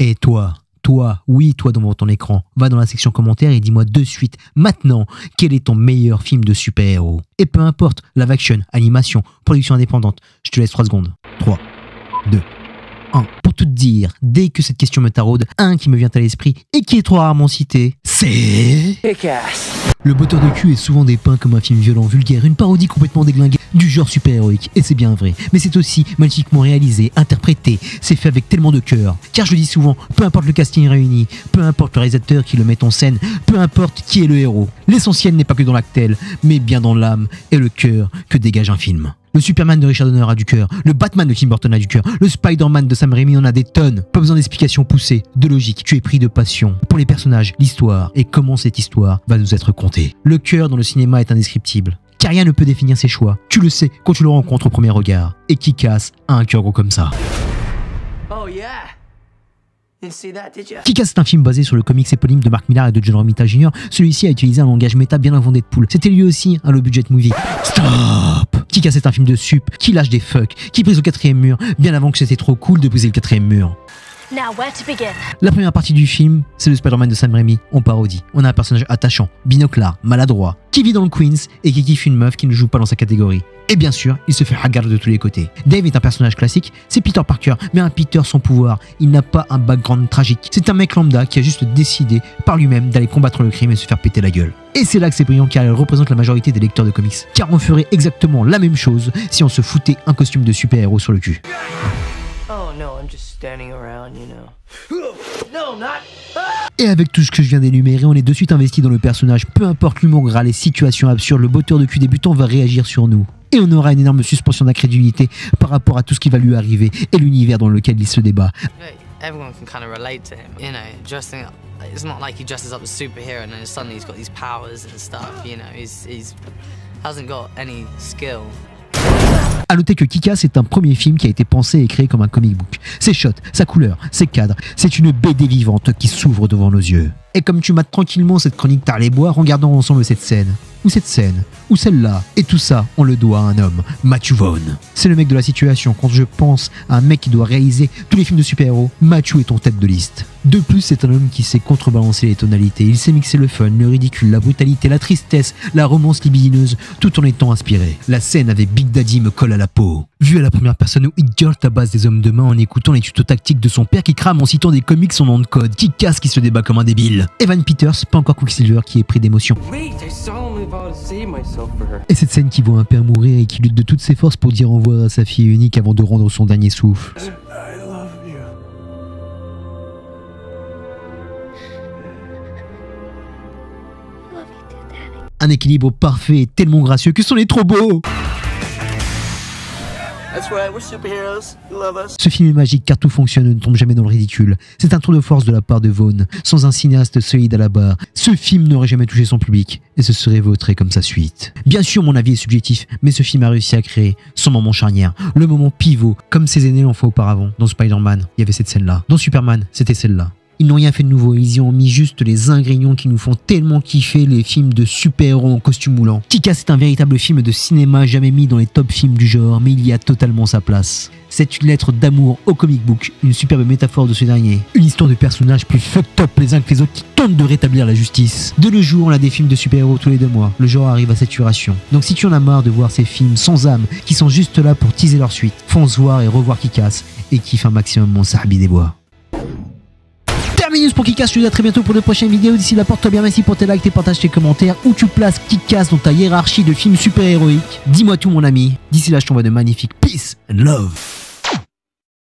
Et toi, oui, toi devant ton écran, va dans la section commentaires et dis-moi de suite, maintenant, quel est ton meilleur film de super-héros? Et peu importe, live action, animation, production indépendante, je te laisse 3 secondes. 3, 2, 1. Pour tout te dire, dès que cette question me taraude, un qui me vient à l'esprit et qui est trop rarement cité, c'est... Kick-Ass. Le botteur de cul est souvent dépeint comme un film violent, vulgaire, une parodie complètement déglinguée du genre super-héroïque, et c'est bien vrai. Mais c'est aussi magnifiquement réalisé, interprété, c'est fait avec tellement de cœur. Car je le dis souvent, peu importe le casting réuni, peu importe le réalisateur qui le met en scène, peu importe qui est le héros, l'essentiel n'est pas que dans l'actel, mais bien dans l'âme et le cœur que dégage un film. Le Superman de Richard Donner a du cœur, le Batman de Tim Burton a du cœur, le Spider-Man de Sam Raimi en a des tonnes. Pas besoin d'explications poussées, de logique, tu es pris de passion pour les personnages, l'histoire et comment cette histoire va nous être contée. Le cœur dans le cinéma est indescriptible, car rien ne peut définir ses choix. Tu le sais quand tu le rencontres au premier regard. Et Kick-Ass a un cœur gros comme ça. Oh yeah. Kick-Ass est un film basé sur le comics éponyme de Mark Millar et de John Romita Jr. Celui-ci a utilisé un langage méta bien avant Deadpool. C'était lui aussi un low budget movie. Stop! Kick-Ass est un film de sup qui lâche des fucks, qui brise au 4e mur, bien avant que c'était trop cool de briser le 4e mur. Now, where to begin? La première partie du film, c'est le Spider-Man de Sam Raimi en parodie. On a un personnage attachant, binoclard, maladroit, qui vit dans le Queens et qui kiffe une meuf qui ne joue pas dans sa catégorie. Et bien sûr, il se fait hagarder de tous les côtés. Dave est un personnage classique, c'est Peter Parker, mais un Peter sans pouvoir. Il n'a pas un background tragique. C'est un mec lambda qui a juste décidé par lui-même d'aller combattre le crime et se faire péter la gueule. Et c'est là que c'est brillant car il représente la majorité des lecteurs de comics. Car on ferait exactement la même chose si on se foutait un costume de super-héros sur le cul. Oh no, I'm just standing around, you know. No, not. Et avec tout ce que je viens d'énumérer, on est de suite investi dans le personnage. Peu importe l'humour gras, les situations absurdes, le botteur de cul débutant va réagir sur nous. Et on aura une énorme suspension d'incrédulité par rapport à tout ce qui va lui arriver et l'univers dans lequel il se débat. Everyone can kind of relate to him, you know, dressing up. It's not like he dresses up as a superhero and then suddenly he's got these powers and stuff, you know, he's hasn't got any skill. A noter que Kick-Ass est un premier film qui a été pensé et créé comme un comic book. Ses shots, sa couleur, ses cadres, c'est une BD vivante qui s'ouvre devant nos yeux. Et comme tu mates tranquillement cette chronique tard les bois, regardons ensemble cette scène, ou celle-là, et tout ça, on le doit à un homme, Matthew Vaughn. C'est le mec de la situation. Quand je pense à un mec qui doit réaliser tous les films de super-héros, Matthew est en tête de liste. De plus, c'est un homme qui sait contrebalancer les tonalités. Il sait mixer le fun, le ridicule, la brutalité, la tristesse, la romance libidineuse, tout en étant inspiré. La scène avec Big Daddy me colle à la peau. Vu à la première personne où Hit Girl tabasse des hommes de main en écoutant les tutos tactiques de son père qui crame en citant des comics en nom de code, Kick-Ass qui se débat comme un débile. Evan Peters, pas encore Quicksilver, qui est pris d'émotion. Et cette scène qui voit un père mourir et qui lutte de toutes ses forces pour dire au revoir à sa fille unique avant de rendre son dernier souffle. Un équilibre parfait et tellement gracieux que c'en est trop beau. Ce film est magique car tout fonctionne et ne tombe jamais dans le ridicule. C'est un tour de force de la part de Vaughn. Sans un cinéaste solide à la barre, ce film n'aurait jamais touché son public et se serait vautré comme sa suite. Bien sûr, mon avis est subjectif, mais ce film a réussi à créer son moment charnière, le moment pivot, comme ses aînés l'ont fait auparavant. Dans Spider-Man, il y avait cette scène-là. Dans Superman, c'était celle-là. Ils n'ont rien fait de nouveau, ils y ont mis juste les ingrédients qui nous font tellement kiffer les films de super-héros en costume moulant. Kick-Ass est un véritable film de cinéma jamais mis dans les top films du genre, mais il y a totalement sa place. C'est une lettre d'amour au comic book, une superbe métaphore de ce dernier. Une histoire de personnages plus fucked up les uns que les autres qui tentent de rétablir la justice. De nos jours, on a des films de super-héros tous les 2 mois. Le genre arrive à saturation. Donc si tu en as marre de voir ces films sans âme, qui sont juste là pour teaser leur suite, fonce voir et revoir Kick-Ass et kiffe un maximum mon Sahabi des bois. Terminus pour Kick-Ass, je te dis à très bientôt pour de prochaines vidéos. D'ici là, porte-toi bien, merci pour tes likes, tes partages, tes commentaires. Où tu places Kick-Ass dans ta hiérarchie de films super-héroïques. Dis-moi tout mon ami. D'ici là, je t'envoie de magnifiques peace and love.